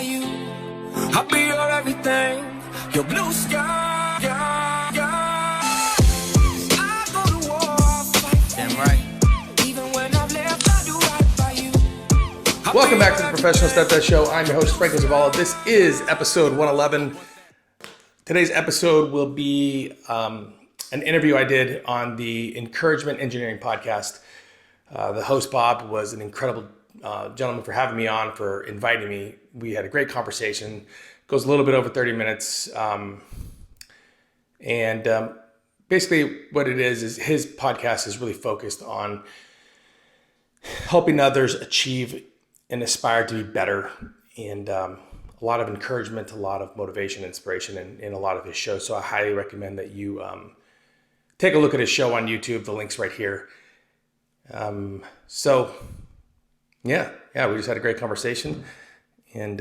by you. I'll be your everything, your blue sky. I go to war, I'll fight. Damn right. Even when I've left, I do right by you. Welcome back to the Professional Stepdad Show. I'm your host, Franco Zavala. This is episode 111. Today's episode will be an interview I did on the Encouragement Engineering podcast. The host, Bob, was an incredible gentleman for having me on, for inviting me. We had a great conversation. Goes a little bit over 30 minutes. Basically what it is his podcast is really focused on helping others achieve and aspire to be better. And a lot of encouragement, a lot of motivation, inspiration in a lot of his shows. So I highly recommend that you take a look at his show on YouTube. The link's right here. We just had a great conversation. And,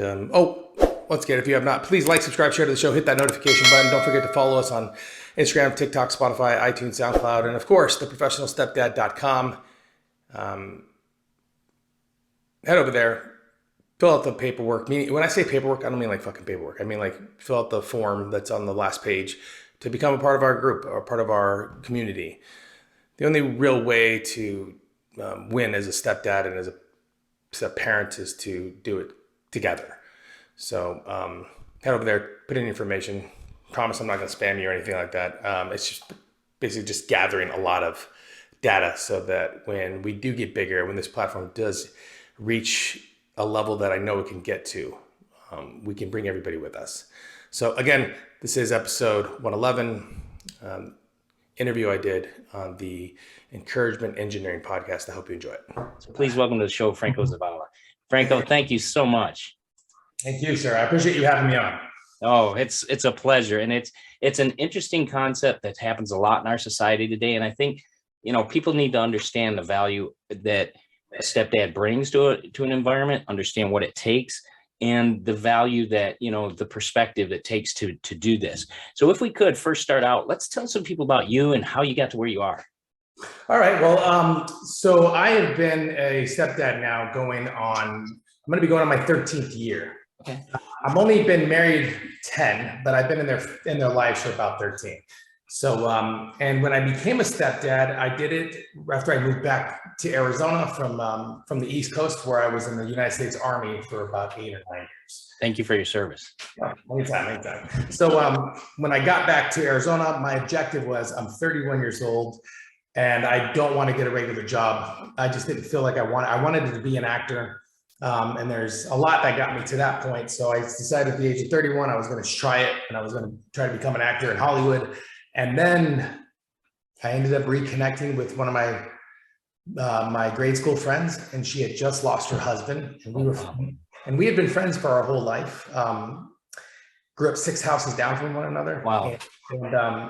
once again, if you have not, please like, subscribe, share to the show, hit that notification button. Don't forget to follow us on Instagram, TikTok, Spotify, iTunes, SoundCloud, and of course, theprofessionalstepdad.com. Head over there, fill out the paperwork. When I say paperwork, I don't mean like fucking paperwork. I mean like fill out the form that's on the last page to become a part of our group or part of our community. The only real way to win as a stepdad and as a parent is to do it together. So head over there, put in information. Promise I'm not going to spam you or anything like that. It's just basically just gathering a lot of data so that when we do get bigger, when this platform does reach a level that I know it can get to, we can bring everybody with us. So again, this is episode 111, interview I did on the Encouragement Engineering podcast. I hope you enjoy it. So please welcome to the show, Franco Zavala. Franco, thank you so much. Thank you, sir. I appreciate you having me on. Oh, it's a pleasure. And it's an interesting concept that happens a lot in our society today. And I think, people need to understand the value that a stepdad brings to an environment, understand what it takes, and the value that, the perspective it takes to do this. So if we could first start out, let's tell some people about you and how you got to where you are. All right. Well, so I have been a stepdad now I'm going to be going on my 13th year. Okay. I've only been married 10, but I've been in their lives for about 13. So, and when I became a stepdad, I did it after I moved back to Arizona from the East Coast, where I was in the United States Army for about 8 or 9 years. Thank you for your service. Oh, anytime. So when I got back to Arizona, my objective was I'm 31 years old and I don't want to get a regular job. I just didn't feel like I wanted to be an actor. And there's a lot that got me to that point. So I decided at the age of 31, I was going to try it and I was going to try to become an actor in Hollywood. And then I ended up reconnecting with one of my grade school friends, and she had just lost her husband, and we had been friends for our whole life. Grew up 6 houses down from one another. Wow.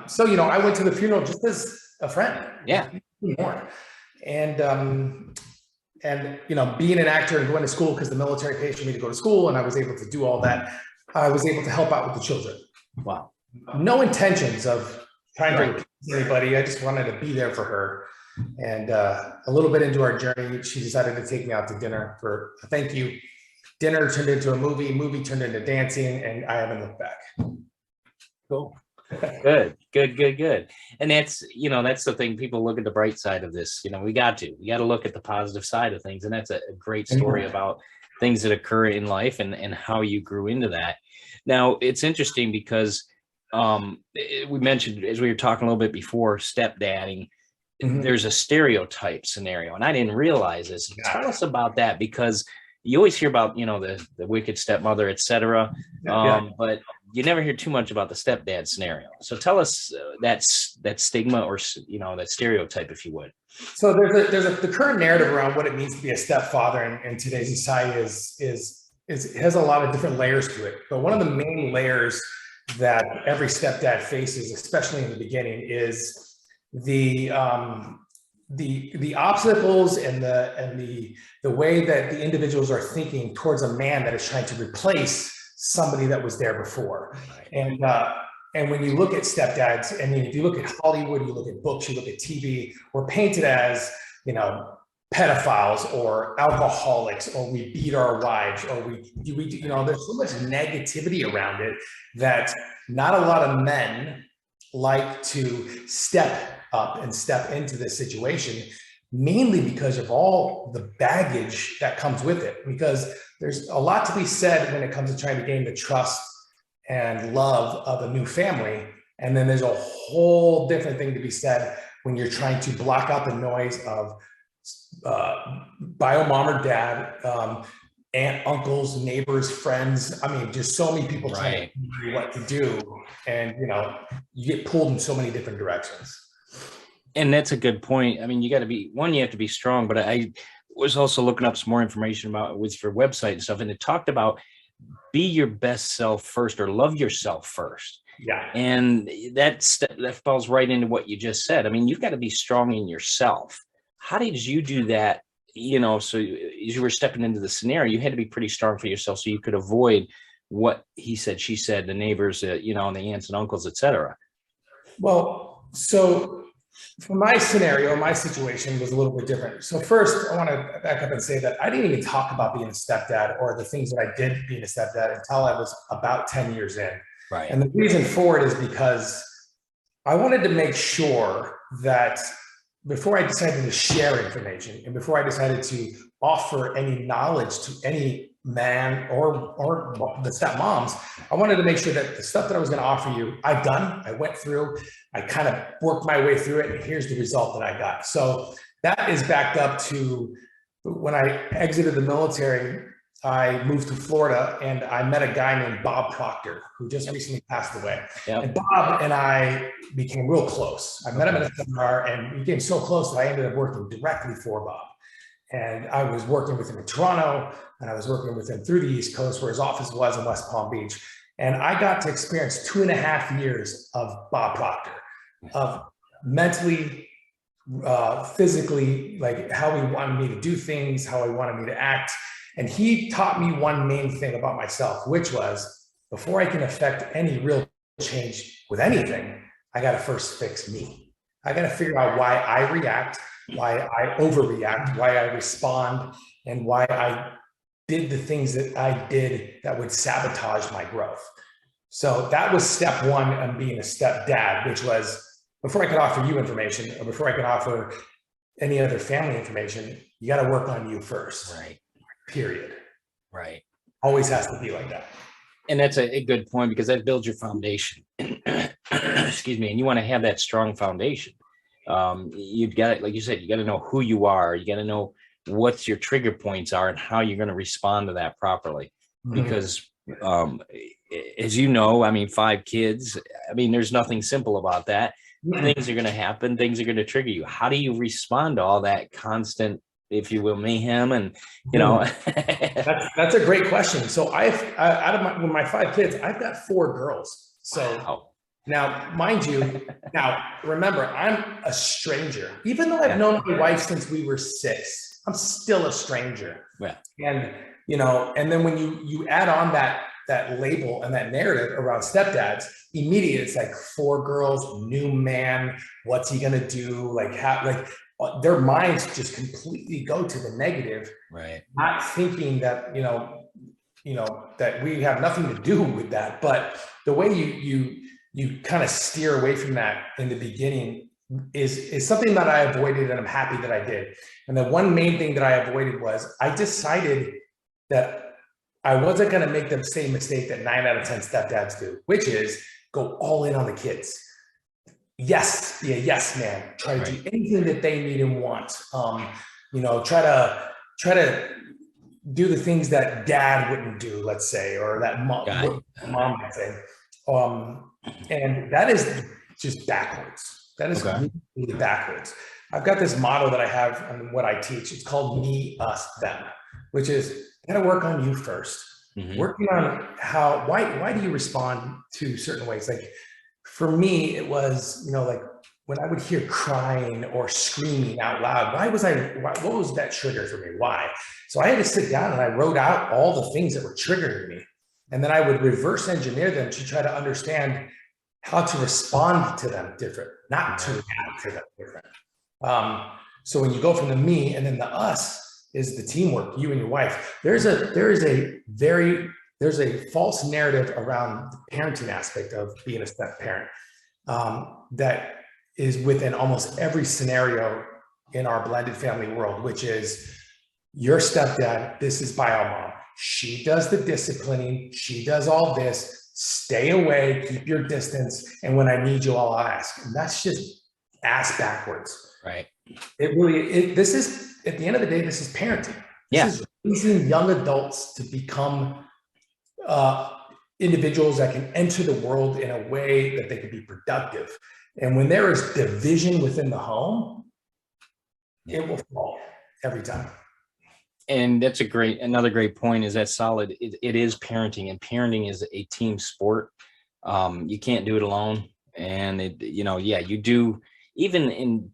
So I went to the funeral just as a friend. Yeah. More. And being an actor and going to school, because the military paid for me to go to school, and I was able to do all that. I was able to help out with the children. Wow. No intentions of trying to replace anybody. I just wanted to be there for her. And a little bit into our journey, she decided to take me out to dinner for a thank you. Dinner turned into a movie turned into dancing, and I haven't looked back. Cool. Good. And that's the thing. People look at the bright side of this. We got to look at the positive side of things. And that's a great story about things that occur in life and how you grew into that. Now, it's interesting because we mentioned, as we were talking a little bit before, stepdadding, there's a stereotype scenario. And I didn't realize this. Tell us about that, because you always hear about, the wicked stepmother, et cetera. But you never hear too much about the stepdad scenario. So tell us that stigma or, that stereotype, if you would. So the current narrative around what it means to be a stepfather in today's society has a lot of different layers to it. But one of the main layers that every stepdad faces, especially in the beginning, is the obstacles and the way that the individuals are thinking towards a man that is trying to replace somebody that was there before. And when you look at stepdads, I mean, if you look at Hollywood, you look at books, you look at TV, we're painted as, pedophiles or alcoholics, or we beat our wives, or there's so much negativity around it that not a lot of men like to step up and step into this situation, mainly because of all the baggage that comes with it. Because there's a lot to be said when it comes to trying to gain the trust and love of a new family. And then there's a whole different thing to be said when you're trying to block out the noise of bio mom or dad, aunt, uncles, neighbors, friends. I mean, just so many people trying to tell you what to do. And, you get pulled in so many different directions. And that's a good point. I mean, you have to be strong, but I was also looking up some more information about it was for website and stuff. And it talked about be your best self first, or love yourself first. Yeah. And that falls right into what you just said. I mean, you've got to be strong in yourself. How did you do that? So as you were stepping into the scenario, you had to be pretty strong for yourself so you could avoid what he said, she said, the neighbors, and the aunts and uncles, etc. Well, so for my scenario, my situation was a little bit different. So first, I want to back up and say that I didn't even talk about being a stepdad or the things that I did being a stepdad until I was about 10 years in. Right. And the reason for it is because I wanted to make sure that before I decided to share information and before I decided to offer any knowledge to any man or the stepmoms, I wanted to make sure that the stuff that I was going to offer you, I've done, I went through, I kind of worked my way through it, and here's the result that I got. So that is backed up to when I exited the military. I moved to Florida and I met a guy named Bob Proctor who just recently passed away. Yep. And Bob and I became real close. I met him at a seminar and we became so close that I ended up working directly for Bob. And I was working with him in Toronto, and I was working with him through the East Coast where his office was in West Palm Beach. And I got to experience 2.5 years of Bob Proctor, of mentally, physically, like how he wanted me to do things, how he wanted me to act. And he taught me one main thing about myself, which was before I can affect any real change with anything, I got to first fix me. I got to figure out why I react, why I overreact, why I respond, and why I did the things that I did that would sabotage my growth. So that was step one on being a stepdad, which was before I could offer you information or before I could offer any other family information, you got to work on you first. Right. Period. Right. Always has to be like that. And that's a good point, because that builds your foundation. Excuse me. And you want to have that strong foundation. You've got it, like you said, you got to know who you are. You got to know what your trigger points are and how you're going to respond to that properly. Mm-hmm. Because as you know, I mean, 5 kids, I mean, there's nothing simple about that. Mm-hmm. Things are going to happen. Things are going to trigger you. How do you respond to all that constant, if you will, mayhem? And that's a great question. So out of my 5 kids, I've got 4 girls. So wow. Now, mind you, remember, I'm a stranger. Even though I've known my wife since we were 6, I'm still a stranger. Yeah. And and then when you add on that label and that narrative around stepdads, immediately it's like 4 girls, new man, what's he gonna do? Their minds just completely go to the negative, right? Not thinking that that we have nothing to do with that. But the way you kind of steer away from that in the beginning is something that I avoided, and I'm happy that I did. And the one main thing that I avoided was I decided that I wasn't going to make the same mistake that 9 out of 10 stepdads do, which is go all in on the kids. Yes, be a yes man. Try to do anything that they need and want. Try to do the things that dad wouldn't do, let's say, or that mom might say. And that is just backwards. That is completely backwards. I've got this motto that I have on what I teach. It's called me, us, them, which is got to work on you first. Mm-hmm. Working on why do you respond to certain ways? Like for me, it was, like when I would hear crying or screaming out loud, what was that trigger for me? Why? So I had to sit down and I wrote out all the things that were triggering me. And then I would reverse engineer them to try to understand how to respond to them different, not to react to them different. So when you go from the me and then the us is the teamwork, you and your wife. There's a false narrative around the parenting aspect of being a step parent that is within almost every scenario in our blended family world, which is your stepdad, this is bio mom. She does the disciplining, she does all this, stay away, keep your distance, and when I need you, I'll ask. And that's just ass backwards. Right. This is, at the end of the day, this is parenting. Yeah. This is raising young adults to become individuals that can enter the world in a way that they can be productive. And when there is division within the home, it will fall every time. And that's another great point, is that solid. It is parenting, and parenting is a team sport. You can't do it alone. And you do, even in,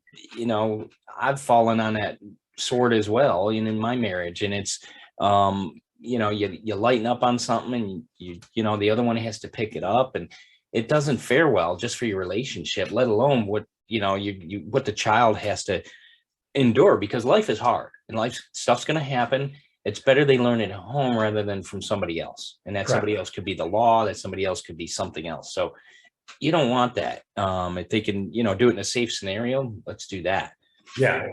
I've fallen on that sword as well, in my marriage. And it's, you lighten up on something, and the other one has to pick it up, and it doesn't fare well just for your relationship, let alone what, what the child has to endure, because life is hard and stuff's going to happen. It's better they learn it at home rather than from somebody else. And that Correct. Somebody else could be the law, that somebody else could be something else. So you don't want that. If they can, do it in a safe scenario, let's do that. Yeah.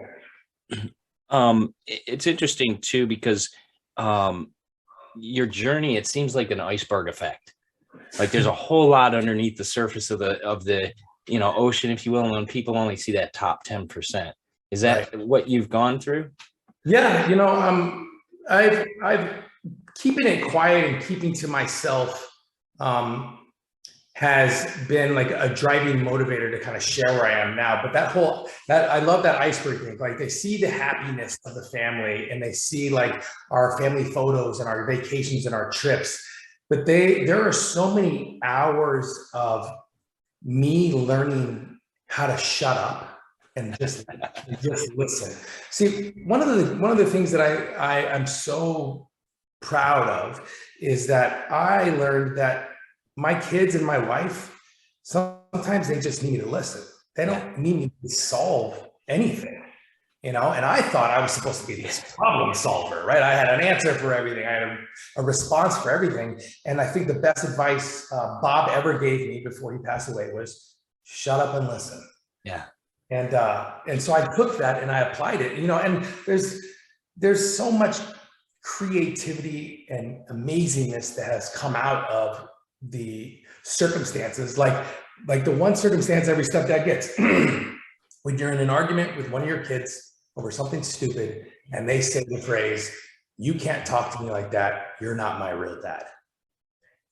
It's interesting too, because your journey, it seems like an iceberg effect. Like there's a whole lot underneath the surface of the ocean, if you will, and people only see that top 10%. Is that right? What you've gone through? Yeah, I've keeping it quiet and keeping to myself has been like a driving motivator to kind of share where I am now. But I love that iceberg thing. Like they see the happiness of the family, and they see like our family photos and our vacations and our trips. But there are so many hours of me learning how to shut up and just listen. See, one of the things that I'm so proud of is that I learned that my kids and my wife, sometimes they just need me to listen. They don't need me to solve anything, and I thought I was supposed to be this problem solver, right? I had an answer for everything. I had a response for everything. And I think the best advice Bob ever gave me before he passed away was shut up and listen. Yeah. And so I took that and I applied it, and there's so much creativity and amazingness that has come out of the circumstances, like the one circumstance every stepdad gets when you're in an argument with one of your kids over something stupid and they say the phrase, "You can't talk to me like that, you're not my real dad."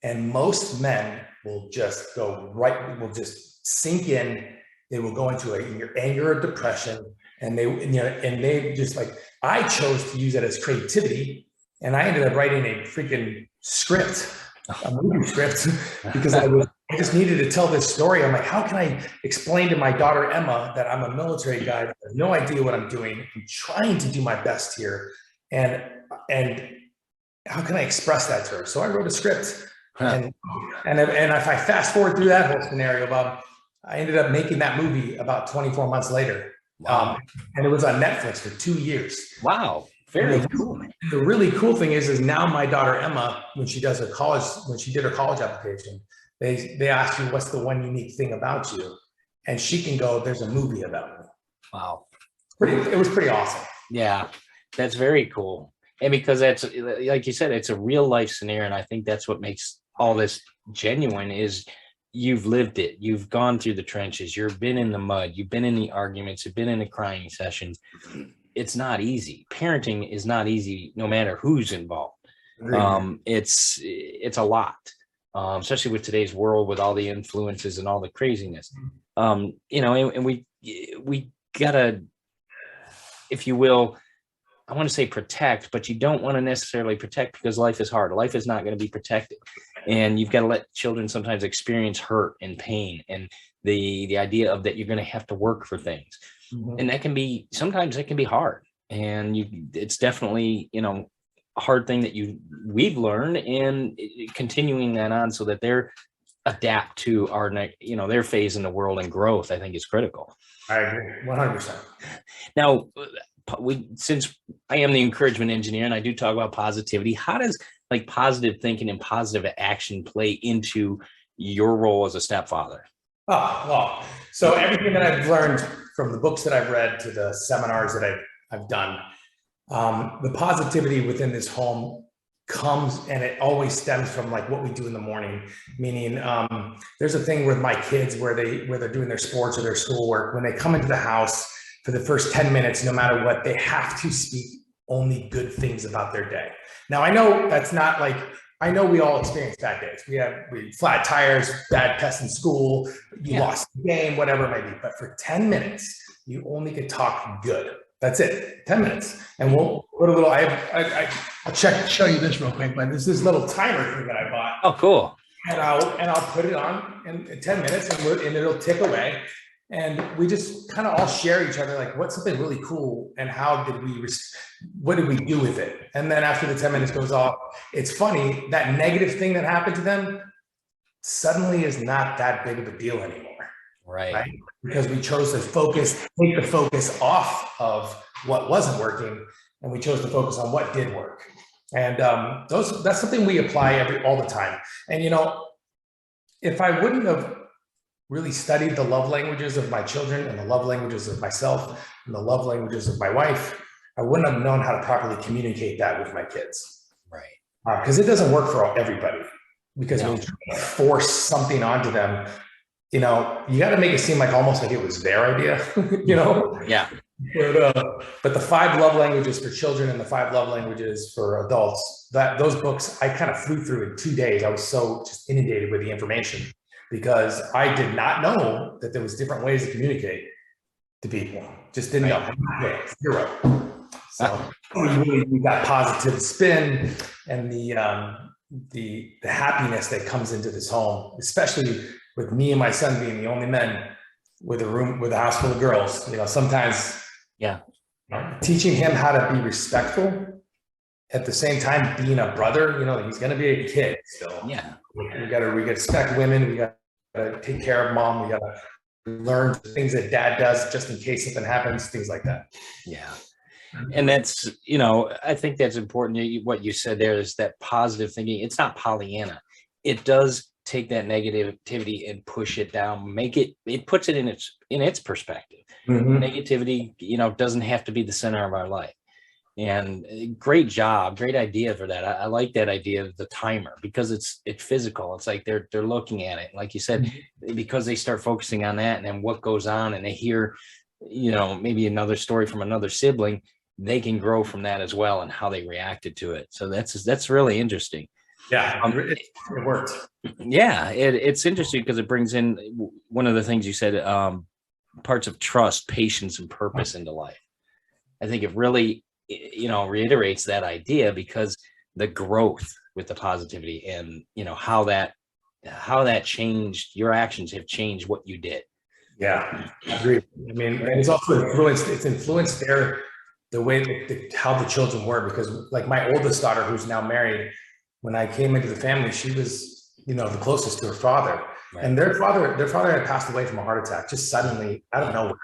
And most men will just will just sink in. They will go into anger or depression, and they just like, I chose to use that as creativity, and I ended up writing a freaking script, a movie script, because I just needed to tell this story. I'm like, how can I explain to my daughter Emma that I'm a military guy, that has no idea what I'm doing, I'm trying to do my best here, and how can I express that to her? So I wrote a script, and if I fast forward through that whole scenario, Bob, I ended up making that movie about 24 months later. Wow. And it was on Netflix for 2 years. Wow. Very cool. The really cool thing is now my daughter Emma, when she did her college application, they ask you, what's the one unique thing about you? And she can go, there's a movie about me. Wow. It was pretty awesome. Yeah, that's very cool. And because that's, like you said, it's a real life scenario. And I think that's what makes all this genuine, is you've lived it. You've gone through the trenches. You've been in the mud. You've been in the arguments. You've been in the crying sessions. It's not easy. Parenting is not easy, no matter who's involved. It's a lot, especially with today's world, with all the influences and all the craziness. And we gotta, if you will, I want to say protect, but you don't want to necessarily protect, because life is hard. Life is not going to be protected. And you've got to let children sometimes experience hurt and pain, and the idea of that you're going to have to work for things. Mm-hmm. And sometimes that can be hard. And it's definitely, a hard thing that we've learned, and continuing that on so that they're adapt to their phase in the world and growth, I think is critical. I agree 100%. Now, since I am the encouragement engineer and I do talk about positivity, how does like positive thinking and positive action play into your role as a stepfather? Oh, well, so everything that I've learned from the books that I've read to the seminars that I've done, the positivity within this home comes, and it always stems from like what we do in the morning. Meaning, there's a thing with my kids where they're doing their sports or their schoolwork. When they come into the house for the first 10 minutes, no matter what, they have to speak only good things about their day. Now, I know that's not like, I know we all experience bad days. We flat tires, bad tests in school, you lost the game, whatever it might be. But for 10 minutes, you only could talk good. That's it, 10 minutes. And we'll put a little, I'll show you this real quick, but there's this little timer thing that I bought. Oh, cool. And I'll put it on in 10 minutes and it'll tick away. And we just kind of all share each other, like what's something really cool and what did we do with it? And then after the 10 minutes goes off, it's funny, that negative thing that happened to them suddenly is not that big of a deal anymore. Right? Because we chose to take the focus off of what wasn't working, and we chose to focus on what did work. And that's something we apply all the time. And if I wouldn't have really studied the love languages of my children and the love languages of myself and the love languages of my wife, I wouldn't have known how to properly communicate that with my kids. Right. Because it doesn't work for everybody. Because when you try to force something onto them, you got to make it seem like almost like it was their idea, Yeah. But the 5 love languages for children and the 5 love languages for adults, those books, I kind of flew through in 2 days. I was so just inundated with the information because I did not know that there was different ways to communicate to people. Just didn't know. Zero. So we got positive spin and the happiness that comes into this home, especially with me and my son being the only men with a house full of girls. Sometimes teaching him how to be respectful at the same time being a brother, he's going to be a kid still. Yeah. We got to respect women. We got to take care of mom. We got to learn things that dad does just in case something happens, things like that. Yeah. And that's, I think that's important. What you said there is that positive thinking. It's not Pollyanna. It does take that negativity and push it down, it puts it in its perspective. Mm-hmm. Negativity, doesn't have to be the center of our life. And great job, great idea for that. I like that idea of the timer because it's physical. It's like they're looking at it, like you said, mm-hmm. because they start focusing on that and then what goes on, and they hear, maybe another story from another sibling, they can grow from that as well and how they reacted to it. So that's really interesting. Yeah, it worked. Yeah, it's interesting because it brings in one of the things you said, parts of trust, patience, and purpose into life. I think it really, reiterates that idea because the growth with the positivity and, how that changed, your actions have changed what you did. Yeah, I agree. I mean, and it's also influenced the way how the children were, because like my oldest daughter, who's now married, when I came into the family, she was, the closest to her father. Right. And their father had passed away from a heart attack, just suddenly out of nowhere.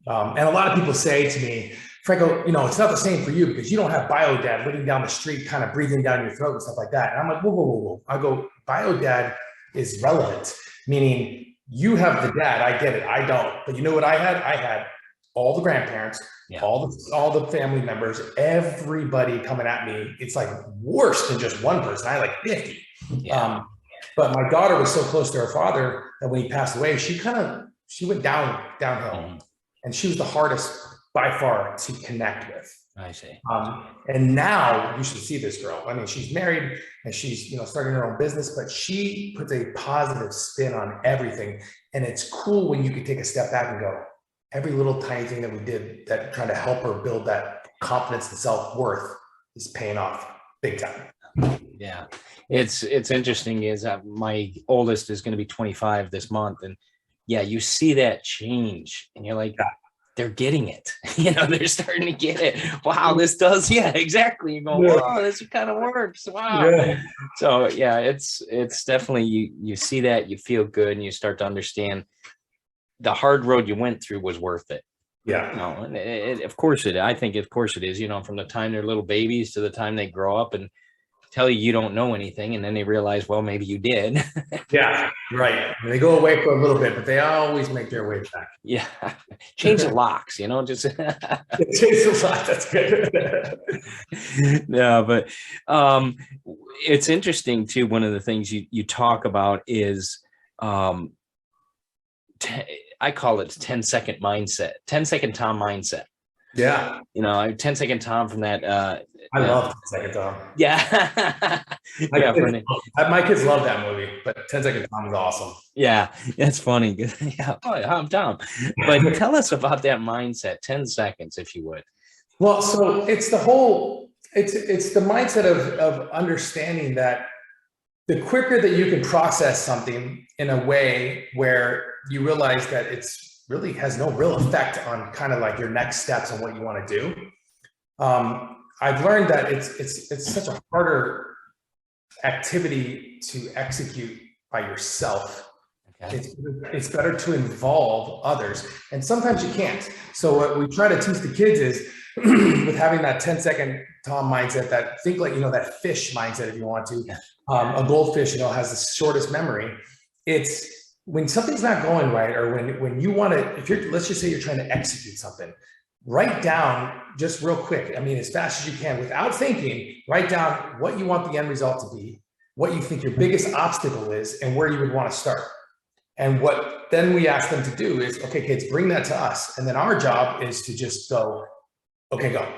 And a lot of people say to me, Franco, it's not the same for you because you don't have bio dad living down the street, kind of breathing down your throat and stuff like that. And I'm like, whoa. I go, bio dad is relevant, meaning you have the dad. I get it. I don't. But you know what I had? I had all the grandparents, all the family members, everybody coming at me. It's like worse than just one person. I had like 50. Yeah. But my daughter was so close to her father that when he passed away, she went downhill. Mm-hmm. And she was the hardest by far to connect with. I see. And now you should see this girl. I mean, she's married and she's, starting her own business, but she puts a positive spin on everything. And it's cool when you can take a step back and go, every little tiny thing that we did that trying to help her build that confidence and self-worth is paying off big time. Yeah. It's interesting is my oldest is going to be 25 this month. And yeah, you see that change and you're like, they're getting it. They're starting to get it. Wow, this does. Yeah, exactly. You go, whoa, this kind of works. Wow. Yeah. So yeah, it's definitely, you see that, you feel good, and you start to understand the hard road you went through was worth it. Yeah. And of course I think of course it is, from the time they're little babies to the time they grow up and tell you don't know anything, and then they realize, well, maybe you did. Yeah, right. And they go away for a little bit, but they always make their way back. Yeah. Change the locks, just Change the lock. That's good. no, but it's interesting too. One of the things you talk about is I call it 10-second mindset, 10-second Tom mindset. Yeah. 10-second Tom from that. I love 10-Second Tom. Yeah. My kids love that movie, but 10-Second Tom is awesome. Yeah, that's funny. Yeah, I'm Tom. But tell us about that mindset, 10 seconds, if you would. Well, so it's the mindset of understanding that the quicker that you can process something in a way where you realize that it's really has no real effect on kind of like your next steps and what you want to do. I've learned that it's such a harder activity to execute by yourself. Okay. It's better to involve others, and sometimes you can't. So what we try to teach the kids is with having that 10-second Tom mindset, that think like, that fish mindset, if you want to. A goldfish, has the shortest memory. It's when something's not going right, or when you want to, let's just say you're trying to execute something, write down just real quick. As fast as you can, without thinking, write down what you want the end result to be, what you think your biggest obstacle is, and where you would want to start. And what then we ask them to do is, okay, kids, bring that to us. And then our job is to just go, okay, go,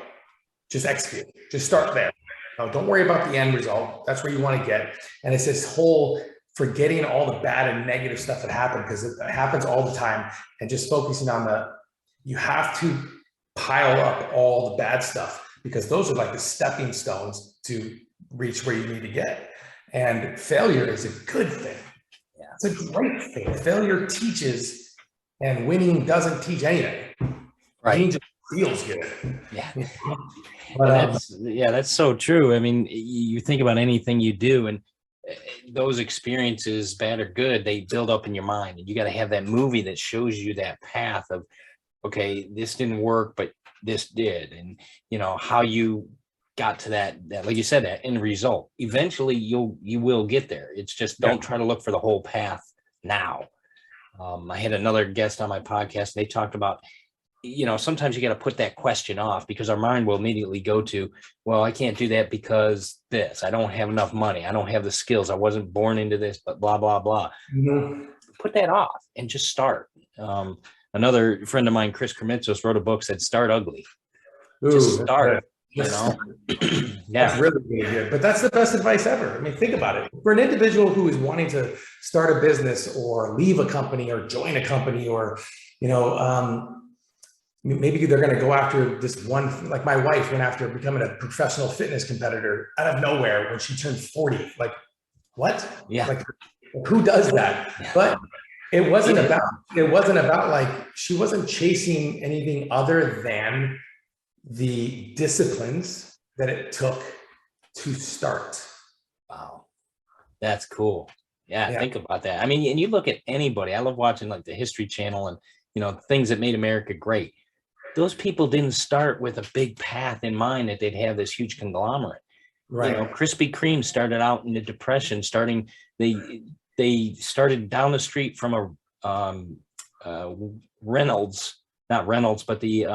just execute, just start there. Don't worry about the end result. That's where you want to get. And it's this whole forgetting all the bad and negative stuff that happened, because it happens all the time, and just focusing on you have to pile up all the bad stuff, because those are like the stepping stones to reach where you need to get. And failure is a good thing. Yeah. It's a great thing. Failure teaches, and winning doesn't teach anything. Right. Winning just feels good. Yeah. But, that's so true. You think about anything you do, and those experiences, bad or good, they build up in your mind, and you got to have that movie that shows you that path of, okay, this didn't work, but this did. And how you got to that, like you said, that end result. Eventually you will get there. It's just, don't try to look for the whole path now. I had another guest on my podcast, and they talked about, sometimes you got to put that question off, because our mind will immediately go to, well, I can't do that because this, I don't have enough money, I don't have the skills, I wasn't born into this, but blah, blah, blah. Mm-hmm. Put that off and just start. Another friend of mine, Chris Krimitsos, wrote a book, said, start ugly. Just start. Yeah. That's really, really good. But that's the best advice ever. Think about it. For an individual who is wanting to start a business, or leave a company, or join a company, or, maybe they're going to go after this one, like my wife went after becoming a professional fitness competitor out of nowhere when she turned 40. Like, what? Yeah. Like, who does that? Yeah. But it wasn't about like, she wasn't chasing anything other than the disciplines that it took to start. Wow. That's cool. Yeah. Think about that. And you look at anybody, I love watching like the History Channel and, things that made America great. Those people didn't start with a big path in mind that they'd have this huge conglomerate. Right. Krispy Kreme started out in the Depression, they started down the street from a Reynolds, not Reynolds, but the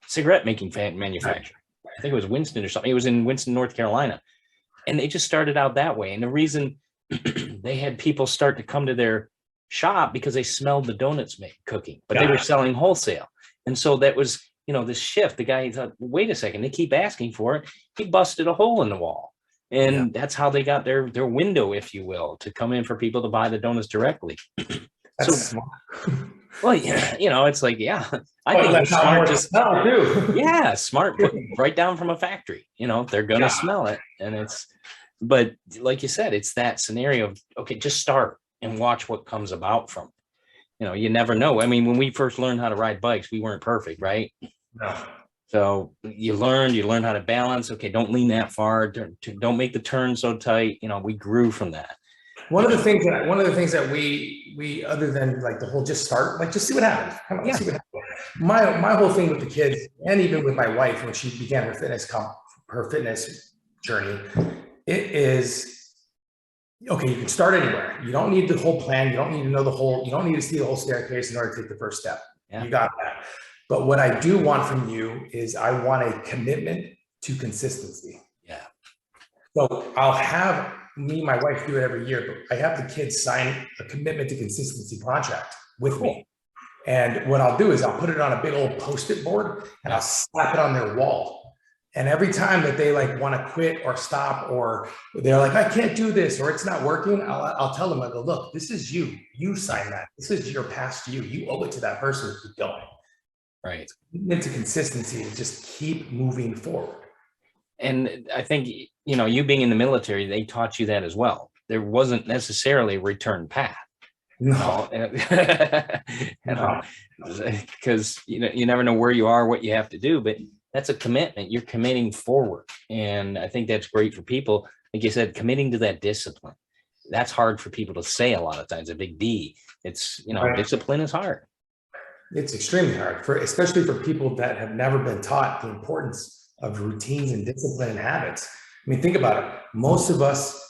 cigarette making manufacturer. I think it was Winston or something. It was in Winston, North Carolina. And they just started out that way. And the reason they had people start to come to their shop, because they smelled the donuts cooking, but they were selling wholesale. And so that was, this shift. The guy thought, wait a second, they keep asking for it. He busted a hole in the wall. And that's how they got their window, if you will, to come in for people to buy the donuts directly. That's smart. Well, it's like, I think it's smart. Just smart. Put right down from a factory. They're gonna smell it, and but like you said, it's that scenario of, okay, just start and watch what comes about from it. You never know. I mean, when we first learned how to ride bikes, we weren't perfect, right? No. So you learn how to balance. Okay, don't lean that far. Don't make the turn so tight. We grew from that. One of the things that we other than like the whole just start, like just see what happens. Come on, Yeah. see what happens. My whole thing with the kids, and even with my wife when she began her fitness journey, it is okay. You can start anywhere. You don't need the whole plan. You don't need to know you don't need to see the whole staircase in order to take the first step. Yeah. You got that. But what I do want from you is I want a commitment to consistency. Yeah. So I'll have me and my wife do it every year, but I have the kids sign a commitment to consistency contract with me. And what I'll do is I'll put it on a big old Post-it board and I'll slap it on their wall. And every time that they like want to quit or stop, or they're like, I can't do this, or it's not working, I'll tell them, I go, look, this is you. You sign that. This is your past you. You owe it to that person to keep going. Right. Into consistency to just keep moving forward. And I think, you being in the military, they taught you that as well. There wasn't necessarily a return path. No. Because you never know where you are, what you have to do, but that's a commitment. You're committing forward. And I think that's great for people. Like you said, committing to that discipline. That's hard for people to say a lot of times, a big D. It's, Right. Discipline is hard. It's extremely hard, especially for people that have never been taught the importance of routines and discipline and habits. I mean, think about it. Most of us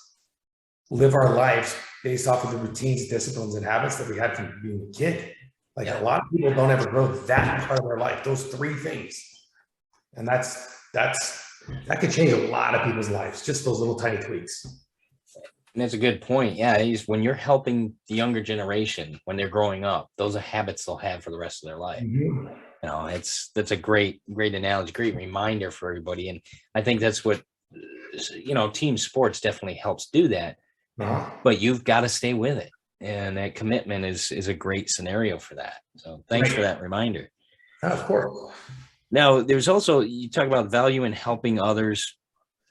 live our lives based off of the routines, disciplines, and habits that we had from being a kid. Like a lot of people don't ever grow that part of their life, those three things. And that could change a lot of people's lives, just those little tiny tweaks. And that's a good point. Yeah, when you're helping the younger generation when they're growing up, those are habits they'll have for the rest of their life. Mm-hmm. That's a great analogy, great reminder for everybody. And I think that's what team sports definitely helps do that. Uh-huh. But you've got to stay with it, and that commitment is a great scenario for that. So thanks for that reminder. Of course. Now, there's also, you talk about value in helping others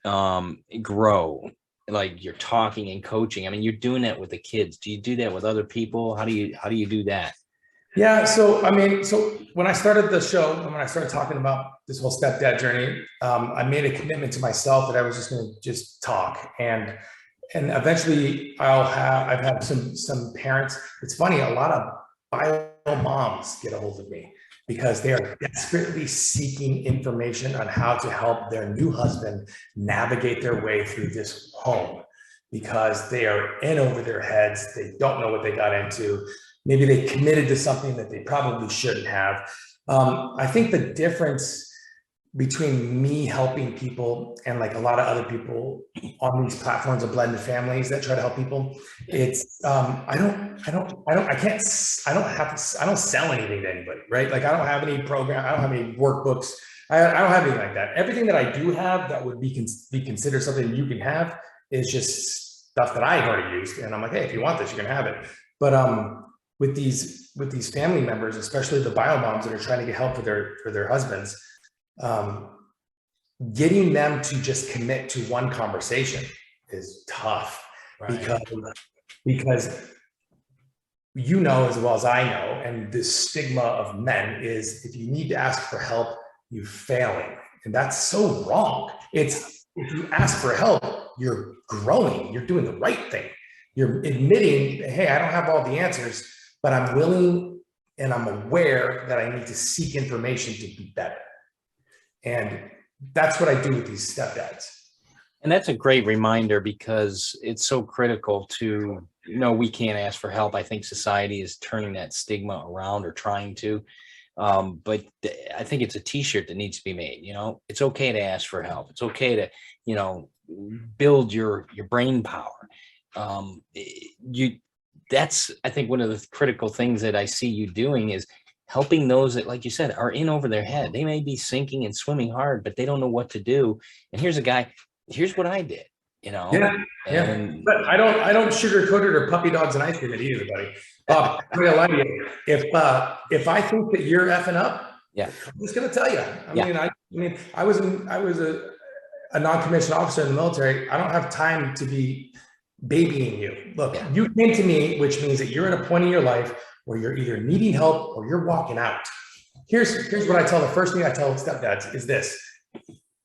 grow. Like you're talking and coaching. I mean, you're doing that with the kids. Do you do that with other people? How do you do that? Yeah. So when I started the show and when I started talking about this whole stepdad journey, I made a commitment to myself that I was just going to just talk, and eventually I've had some parents. It's funny. A lot of bio moms get a hold of me because they are desperately seeking information on how to help their new husband navigate their way through this home, because they are in over their heads. They don't know what they got into. Maybe they committed to something that they probably shouldn't have. I think the difference between me helping people and like a lot of other people on these platforms of blended families that try to help people, it's I don't sell anything to anybody, right? Like I don't have any program, I don't have any workbooks, I don't have anything like that. Everything that I do have that would be considered something you can have is just stuff that I've already used, and I'm like, hey, if you want this, you can have it. But with these family members, especially the bio moms that are trying to get help for their husbands, getting them to just commit to one conversation is tough. Right. because as well as I know, and the stigma of men is if you need to ask for help, you're failing, and that's so wrong. If you ask for help, you're growing, you're doing the right thing, you're admitting, hey, I don't have all the answers, but I'm willing and I'm aware that I need to seek information to be better. And that's what I do with these stepdads. And that's a great reminder, because it's so critical to, we can't ask for help. I think society is turning that stigma around, or trying to. But I think it's a t-shirt that needs to be made. It's okay to ask for help. It's okay to, build your brain power. That's, I think, one of the critical things that I see you doing is helping those that, like you said, are in over their head. They may be sinking and swimming hard, but they don't know what to do. And here's what I did, Yeah. But I don't sugarcoat it or puppy dogs and ice cream it either, buddy. Bob, I'm gonna lie to you. If I think that you're effing up, yeah, I'm just gonna tell you. I mean, I was a non-commissioned officer in the military. I don't have time to be babying you. Look, you came to me, which means that you're at a point in your life where you're either needing help or you're walking out. Here's what I tell the first thing I tell stepdads is this: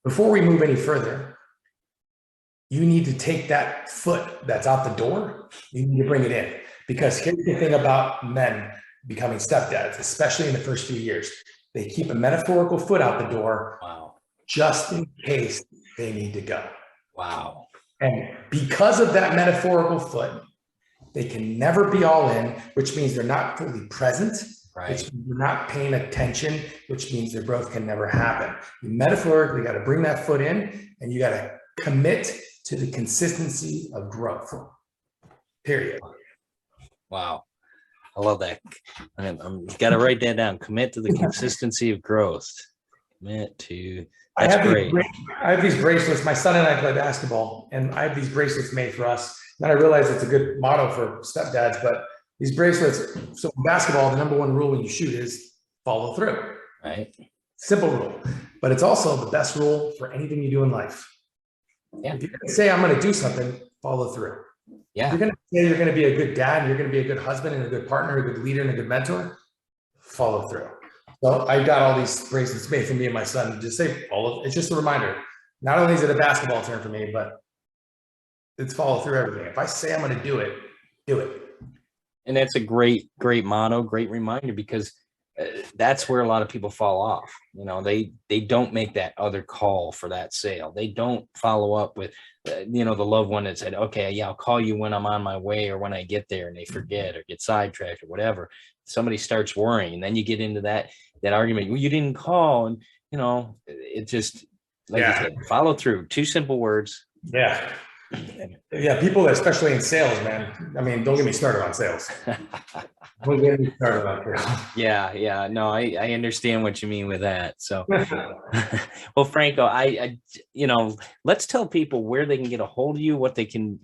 before we move any further, you need to take that foot that's out the door, you need to bring it in. Because here's the thing about men becoming stepdads, especially in the first few years, they keep a metaphorical foot out the door. Wow. Just in case they need to go. Wow. And because of that metaphorical foot, they can never be all in, which means they're not fully present, Right. which means they're not paying attention, which means their growth can never happen. You metaphorically got to bring that foot in, and you got to commit to the consistency of growth. Period. Wow. I love that. I'm got to write that down. Commit to the consistency of growth. Commit to. That's great. I have these bracelets. My son and I play basketball, and I have these bracelets made for us. And I realize it's a good motto for stepdads, but these bracelets, so in basketball, the number one rule when you shoot is follow through. Right. Simple rule, but it's also the best rule for anything you do in life. Yeah. If you're going to say, I'm going to do something, follow through. Yeah. If you're going to say you're going to be a good dad, you're going to be a good husband and a good partner, a good leader and a good mentor, follow through. So I got all these bracelets made for me and my son. Just say follow. It's just a reminder. Not only is it a basketball term for me, but it's follow through everything. If I say I'm going to do it, do it. And that's a great motto, great reminder, because that's where a lot of people fall off. You know, they don't make that other call for that sale. They don't follow up with, the loved one that said, okay, yeah, I'll call you when I'm on my way or when I get there, and they forget or get sidetracked or whatever. Somebody starts worrying, and then you get into that argument. Well, you didn't call, and it just, like you said, follow through. 2 simple words. Yeah. Yeah, people, especially in sales, man. I mean, don't get me started on sales. Don't get me started on sales. Yeah. No, I understand what you mean with that. So, well, Franco, I let's tell people where they can get a hold of you, what they can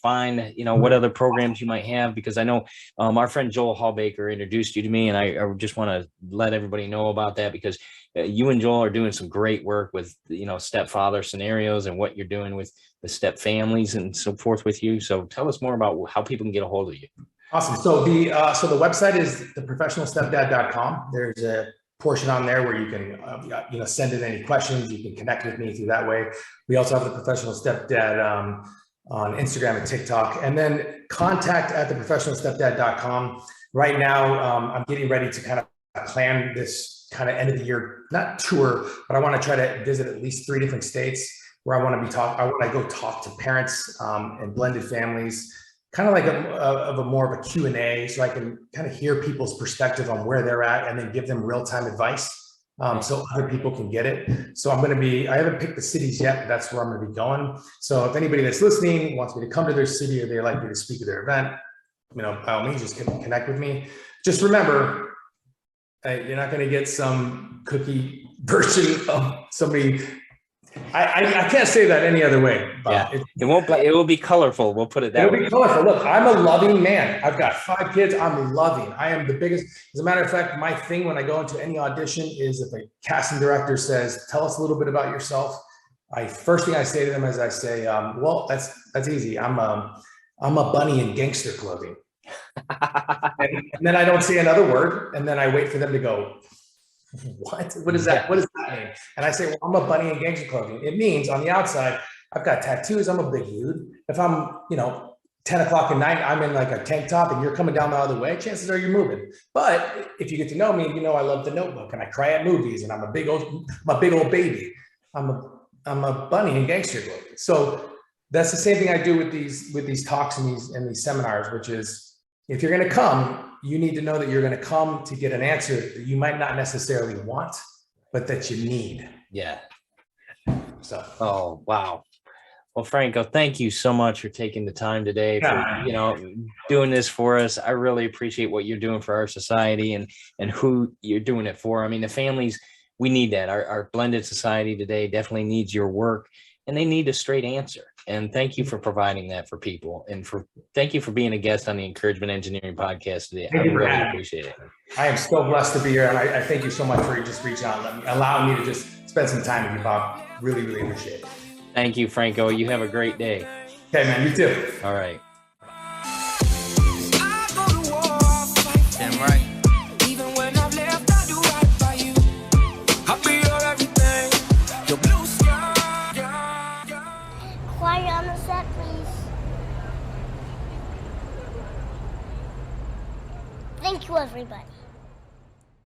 find, what other programs you might have, because I know our friend Joel Hallbaker introduced you to me, and I just want to let everybody know about that, because you and Joel are doing some great work with, stepfather scenarios and what you're doing with the step families and so forth with you. So tell us more about how people can get a hold of you. Awesome. So the website is theprofessionalstepdad.com. There's a portion on there where you can, send in any questions. You can connect with me through that way. We also have the Professional Stepdad on Instagram and TikTok, and then contact at theprofessionalstepdad.com. Right now, I'm getting ready to kind of plan this kind of end of the year, not tour, but I want to try to visit at least 3 different states where I want to go talk to parents and blended families, kind of like a more of a Q&A, so I can kind of hear people's perspective on where they're at and then give them real-time advice so other people can get it. So I haven't picked the cities yet, but that's where I'm going to be going. So if anybody that's listening wants me to come to their city, or they'd like me to speak at their event, by all means, just connect with me. Just remember, you're not going to get some cookie version of somebody. I can't say that any other way. Yeah, it will be colorful. We'll put it that way. It'll be colorful. Look, I'm a loving man. I've got 5 kids. I'm loving. I am the biggest. As a matter of fact, my thing when I go into any audition is, if a casting director says, tell us a little bit about yourself, first thing I say to them is I say, well, that's easy. I'm a bunny in gangster clothing. and then I don't say another word. And then I wait for them to go, what is that? What does that mean? And I say, well, I'm a bunny in gangster clothing. It means on the outside, I've got tattoos. I'm a big dude. If I'm, 10 o'clock at night, I'm in like a tank top and you're coming down the other way, chances are you're moving. But if you get to know me, I love The Notebook and I cry at movies and I'm a big old baby. I'm a bunny in gangster clothing. So that's the same thing I do with these talks and these seminars, which is, if you're going to come, you need to know that you're going to come to get an answer that you might not necessarily want, but that you need. Yeah. So. Oh, wow. Well, Franco, thank you so much for taking the time today for, doing this for us. I really appreciate what you're doing for our society and who you're doing it for. I mean, the families, we need that. Our blended society today definitely needs your work, and they need a straight answer. And thank you for providing that for people. And thank you for being a guest on the Encouragement Engineering podcast today. I really appreciate it. I am so blessed to be here. And I thank you so much for just reaching out and allowing me to just spend some time with you, Bob. Really, really appreciate it. Thank you, Franco. You have a great day. Okay, man. You too. All right. I go to war, I fight. everybody.